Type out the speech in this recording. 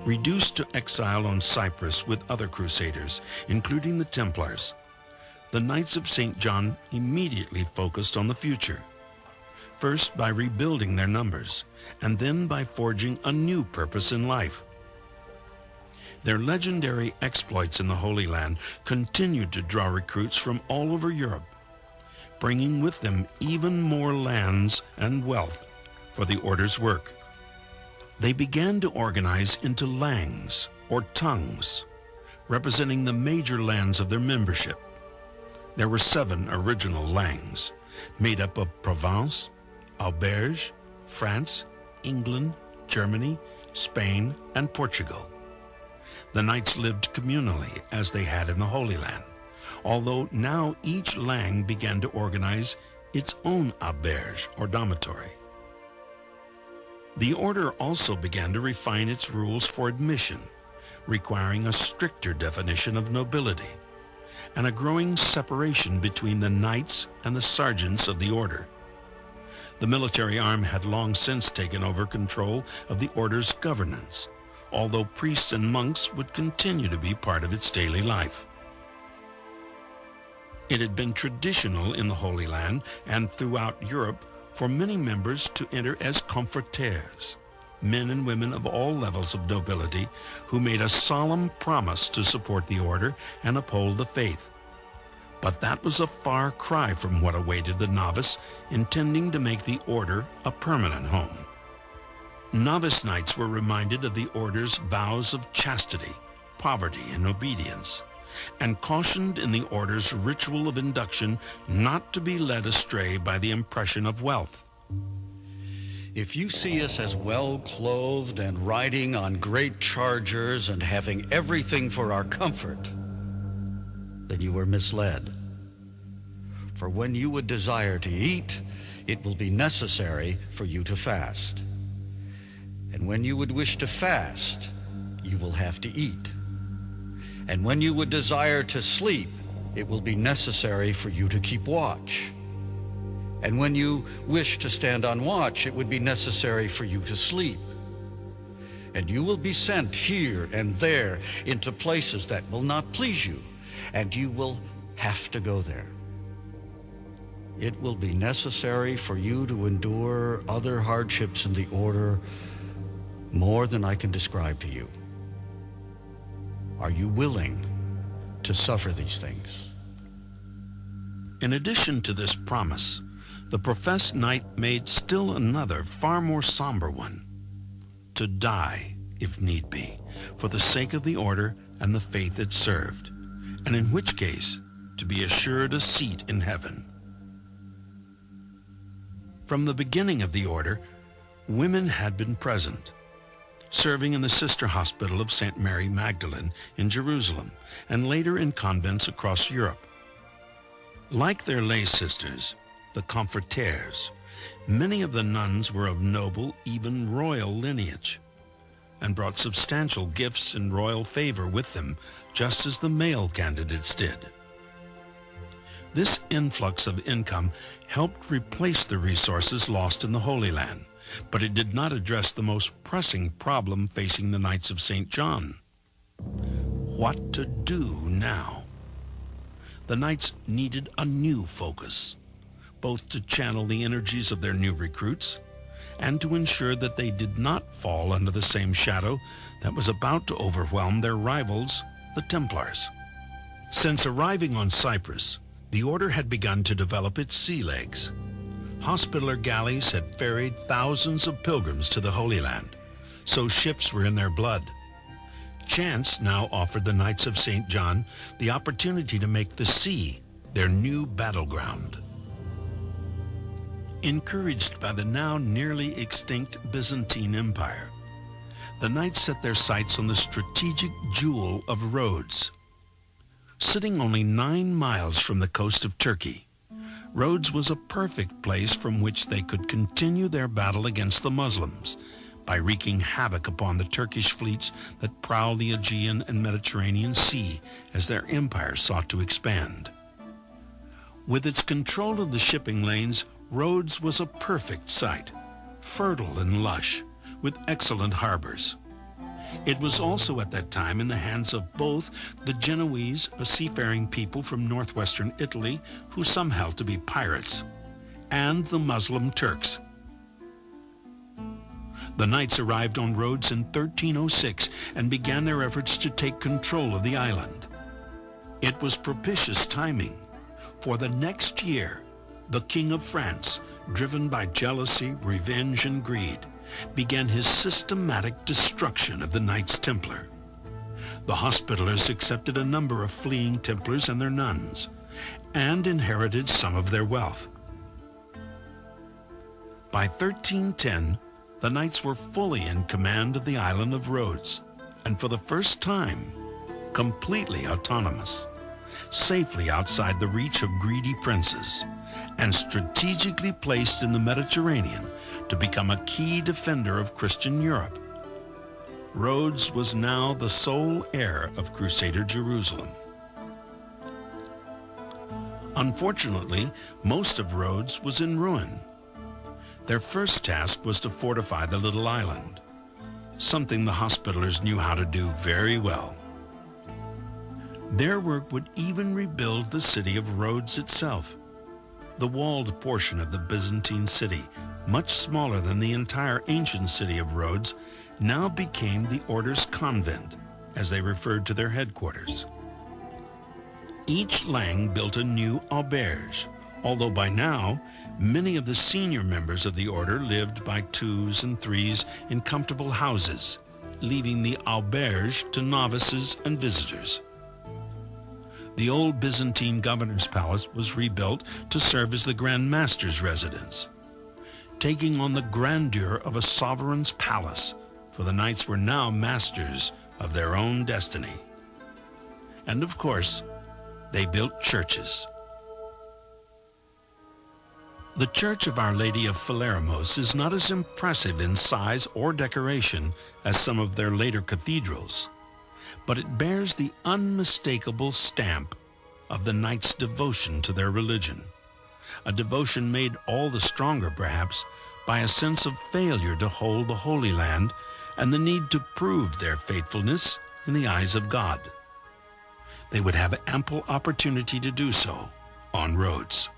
Reduced to exile on Cyprus with other crusaders, including the Templars, the Knights of St. John immediately focused on the future. First by rebuilding their numbers, and then by forging a new purpose in life. Their legendary exploits in the Holy Land continued to draw recruits from all over Europe, bringing with them even more lands and wealth for the Order's work. They began to organize into langs, or tongues, representing the major lands of their membership. There were 7 original langs, made up of Provence, Auberge, France, England, Germany, Spain, and Portugal. The knights lived communally as they had in the Holy Land, although now each lang began to organize its own auberge, or dormitory. The order also began to refine its rules for admission, requiring a stricter definition of nobility, and a growing separation between the knights and the sergeants of the order. The military arm had long since taken over control of the order's governance, although priests and monks would continue to be part of its daily life. It had been traditional in the Holy Land and throughout Europe for many members to enter as comforters, men and women of all levels of nobility who made a solemn promise to support the order and uphold the faith. But that was a far cry from what awaited the novice intending to make the order a permanent home. Novice knights were reminded of the order's vows of chastity, poverty, and obedience, and cautioned in the order's ritual of induction not to be led astray by the impression of wealth. If you see us as well-clothed and riding on great chargers and having everything for our comfort, then you were misled. For when you would desire to eat, it will be necessary for you to fast. And when you would wish to fast, you will have to eat. And when you would desire to sleep, it will be necessary for you to keep watch. And when you wish to stand on watch, it would be necessary for you to sleep. And you will be sent here and there into places that will not please you, and you will have to go there. It will be necessary for you to endure other hardships in the order more than I can describe to you. Are you willing to suffer these things? In addition to this promise, the professed knight made still another, far more somber one: to die, if need be, for the sake of the order and the faith it served, and in which case, to be assured a seat in heaven. From the beginning of the order, women had been present, serving in the sister hospital of St. Mary Magdalene in Jerusalem, and later in convents across Europe. Like their lay sisters, the comforters, many of the nuns were of noble, even royal lineage, and brought substantial gifts and royal favor with them, just as the male candidates did. This influx of income helped replace the resources lost in the Holy Land, but it did not address the most pressing problem facing the Knights of St. John. What to do now? The Knights needed a new focus, both to channel the energies of their new recruits and to ensure that they did not fall under the same shadow that was about to overwhelm their rivals, the Templars. Since arriving on Cyprus, the order had begun to develop its sea legs. Hospitaller galleys had ferried thousands of pilgrims to the Holy Land, so ships were in their blood. Chance now offered the Knights of St. John the opportunity to make the sea their new battleground. Encouraged by the now nearly extinct Byzantine Empire, the Knights set their sights on the strategic jewel of Rhodes. Sitting only 9 miles from the coast of Turkey, Rhodes was a perfect place from which they could continue their battle against the Muslims by wreaking havoc upon the Turkish fleets that prowled the Aegean and Mediterranean Sea as their empire sought to expand. With its control of the shipping lanes, Rhodes was a perfect site, fertile and lush, with excellent harbors. It was also at that time in the hands of both the Genoese, a seafaring people from northwestern Italy who some held to be pirates, and the Muslim Turks. The knights arrived on Rhodes in 1306 and began their efforts to take control of the island. It was propitious timing, for the next year, the King of France, driven by jealousy, revenge, and greed, began his systematic destruction of the Knights Templar. The Hospitallers accepted a number of fleeing Templars and their nuns, and inherited some of their wealth. By 1310, the Knights were fully in command of the island of Rhodes, and for the first time, completely autonomous, safely outside the reach of greedy princes, and strategically placed in the Mediterranean to become a key defender of Christian Europe. Rhodes was now the sole heir of Crusader Jerusalem. Unfortunately, most of Rhodes was in ruin. Their first task was to fortify the little island, something the Hospitallers knew how to do very well. Their work would even rebuild the city of Rhodes itself. The walled portion of the Byzantine city, much smaller than the entire ancient city of Rhodes, now became the order's convent, as they referred to their headquarters. Each Lang built a new auberge, although by now, many of the senior members of the order lived by twos and threes in comfortable houses, leaving the auberge to novices and visitors. The old Byzantine governor's palace was rebuilt to serve as the Grand Master's residence, taking on the grandeur of a sovereign's palace, for the knights were now masters of their own destiny. And of course, they built churches. The Church of Our Lady of Faleramos is not as impressive in size or decoration as some of their later cathedrals, but it bears the unmistakable stamp of the knights' devotion to their religion, a devotion made all the stronger, perhaps, by a sense of failure to hold the Holy Land and the need to prove their faithfulness in the eyes of God. They would have ample opportunity to do so on Rhodes.